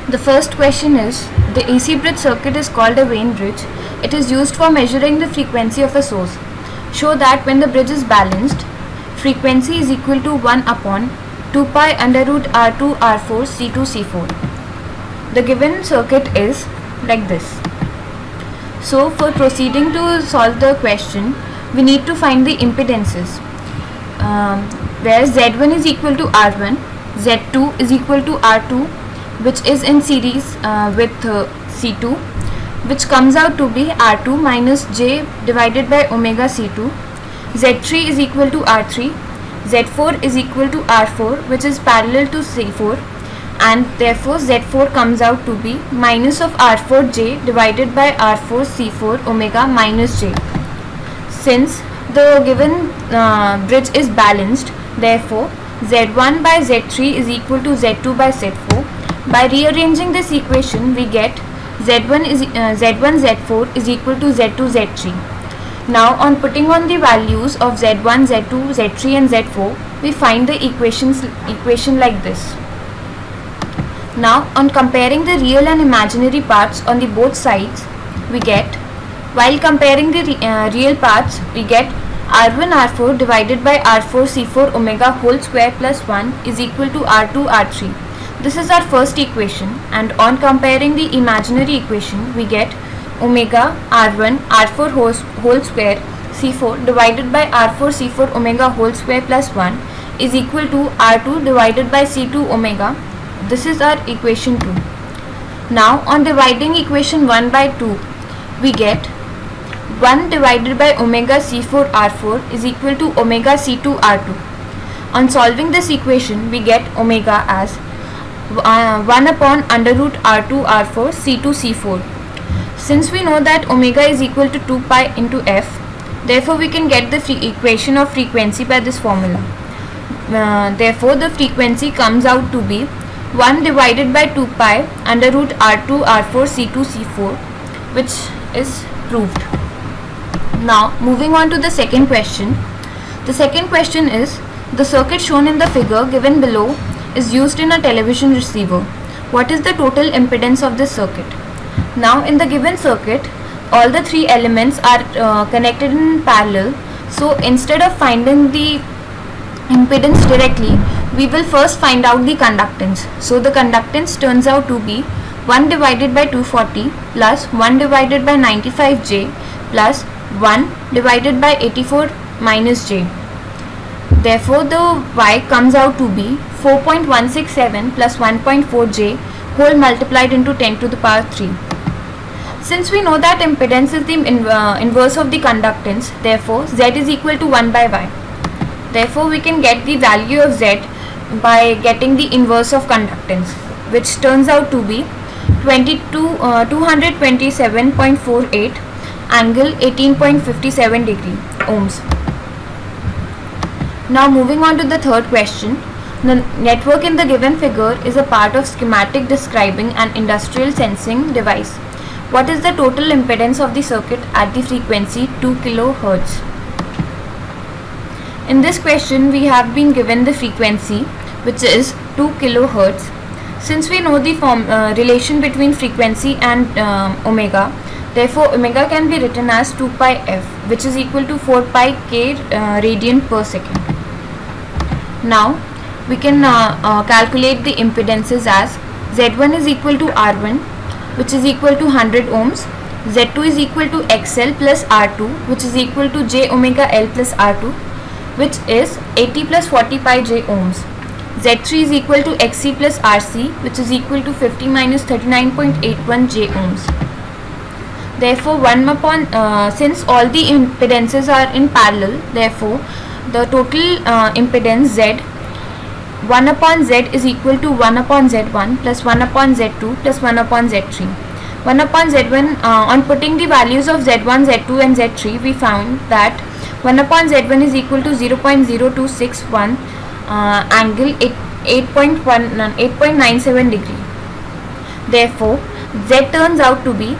The first question is, the AC bridge circuit is called a Wien bridge. It is used for measuring the frequency of a source. Show that when the bridge is balanced, frequency is equal to 1 upon 2 pi under root R2 R4 C2 C4. The given circuit is like this. So for proceeding to solve the question, we need to find the impedances, where Z1 is equal to R1, Z2 is equal to R2, which is in series with C2, which comes out to be R2 minus J divided by omega C2. Z3 is equal to R3, Z4 is equal to R4, which is parallel to C4, and therefore Z4 comes out to be minus of R4J divided by R4 C4 omega minus J. Since the given bridge is balanced, therefore Z1 by Z3 is equal to Z2 by Z4. By rearranging this equation, we get Z1 Z4 is equal to Z2 Z3. Now on putting on the values of Z1, Z2, Z3 and Z4, we find the equation like this. Now on comparing the real and imaginary parts on the both sides, we get, while comparing the real parts, we get R1 R4 divided by R4 C4 omega whole square plus 1 is equal to R2 R3. This is our first equation, and on comparing the imaginary equation, we get omega R1 R4 whole square C4 divided by R4 C4 omega whole square plus 1 is equal to R2 divided by C2 omega. This is our equation 2. Now on dividing equation 1 by 2, we get 1 divided by omega C4 R4 is equal to omega C2 R2. On solving this equation, we get omega as 1 upon under root R2 R4 C2 C4. Since we know that omega is equal to 2 pi into f, therefore we can get the equation of frequency by this formula. Therefore the frequency comes out to be 1 divided by 2 pi under root R2 R4 C2 C4, which is proved. Now moving on to the second question. The second question is, the circuit shown in the figure given below is used in a television receiver. What is the total impedance of this circuit? Now in the given circuit, all the three elements are connected in parallel. So instead of finding the impedance directly, we will first find out the conductance. So the conductance turns out to be 1 divided by 240 plus 1 divided by 95J plus 1 divided by 84 minus J. Therefore the Y comes out to be 4.167 plus 1.4J whole multiplied into 10 to the power 3. Since we know that impedance is the inverse of the conductance, therefore Z is equal to 1 by Y. Therefore we can get the value of Z by getting the inverse of conductance, which turns out to be 227.48 angle 18.57 degree ohms. Now moving on to the third question. The network in the given figure is a part of schematic describing an industrial sensing device. What is the total impedance of the circuit at the frequency 2 kHz? In this question, we have been given the frequency, which is 2 kHz. Since we know the relation between frequency and omega, therefore omega can be written as 2 pi f, which is equal to 4 pi k radian per second. Now we can calculate the impedances as Z1 is equal to R1, which is equal to 100 ohms, Z2 is equal to XL plus R2, which is equal to J omega L plus R2, which is 80 plus 40 pi J ohms. Z3 is equal to XC plus RC, which is equal to 50 minus 39.81 J ohms. Therefore since all the impedances are in parallel, therefore the total impedance Z, 1 upon Z is equal to 1 upon Z1 plus 1 upon Z2 plus 1 upon Z3. 1 upon Z1, on putting the values of Z1, Z2 and Z3, we found that 1 upon Z1 is equal to 0.0261 angle 8.97 degree. Therefore Z turns out to be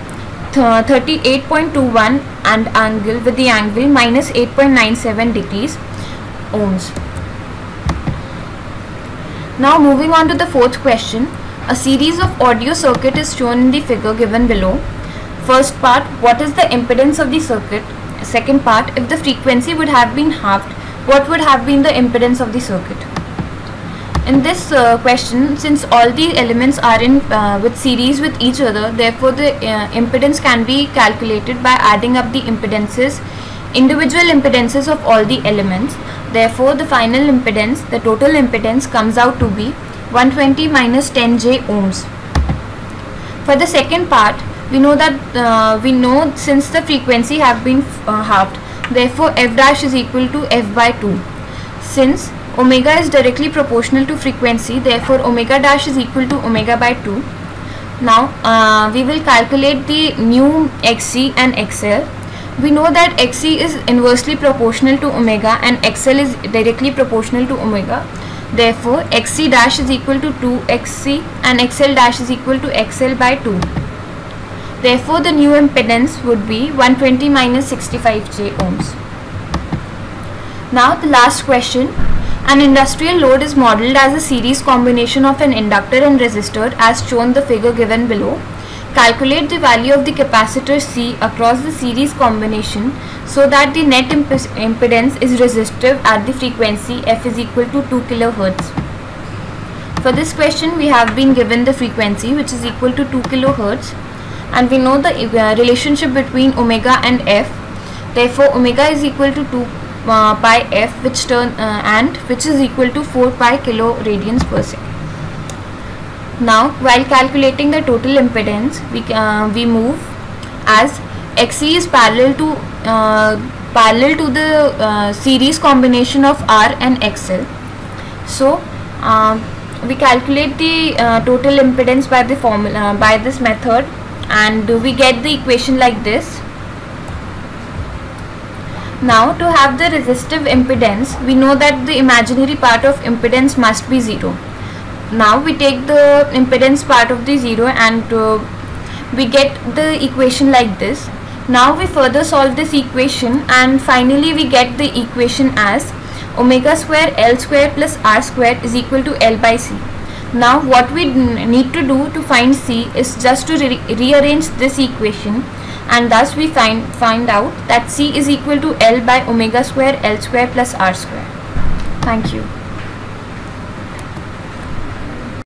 38.21 and angle with the angle minus 8.97 degrees ohms. Now moving on to the fourth question. A series of audio circuit is shown in the figure given below. First part, what is the impedance of the circuit? Second part, if the frequency would have been halved, what would have been the impedance of the circuit? In this question, since all the elements are in with series with each other, therefore the impedance can be calculated by adding up the individual impedances of all the elements. Therefore, the final impedance, the total impedance, comes out to be 120 minus 10J ohms. For the second part, we know that since the frequency have been halved, therefore f dash is equal to f by 2. Since omega is directly proportional to frequency, therefore omega dash is equal to omega by 2. Now we will calculate the new xc and xl. We know that xc is inversely proportional to omega and xl is directly proportional to omega. Therefore xc dash is equal to 2xc and xl dash is equal to xl by 2. Therefore the new impedance would be 120 minus 65J ohms. Now the last question. An industrial load is modeled as a series combination of an inductor and resistor as shown the figure given below. Calculate the value of the capacitor C across the series combination so that the net impedance is resistive at the frequency f is equal to 2 kHz. For this question, we have been given the frequency, which is equal to 2 kHz, and we know the relationship between omega and f. Therefore omega is equal to 2 pi f, which is equal to 4 pi kilo radians per second. Now while calculating the total impedance, we move as xc is parallel to the series combination of R and XL. So we calculate the total impedance by the formula, by this method, and we get the equation like this. Now to have the resistive impedance, we know that the imaginary part of impedance must be 0. Now we take the impedance part of the 0 and we get the equation like this. Now we further solve this equation and finally we get the equation as omega square L square plus R square is equal to L by C. Now what we need to do to find C is just to rearrange this equation, and thus we find out that C is equal to L by omega square L square plus R square. Thank you.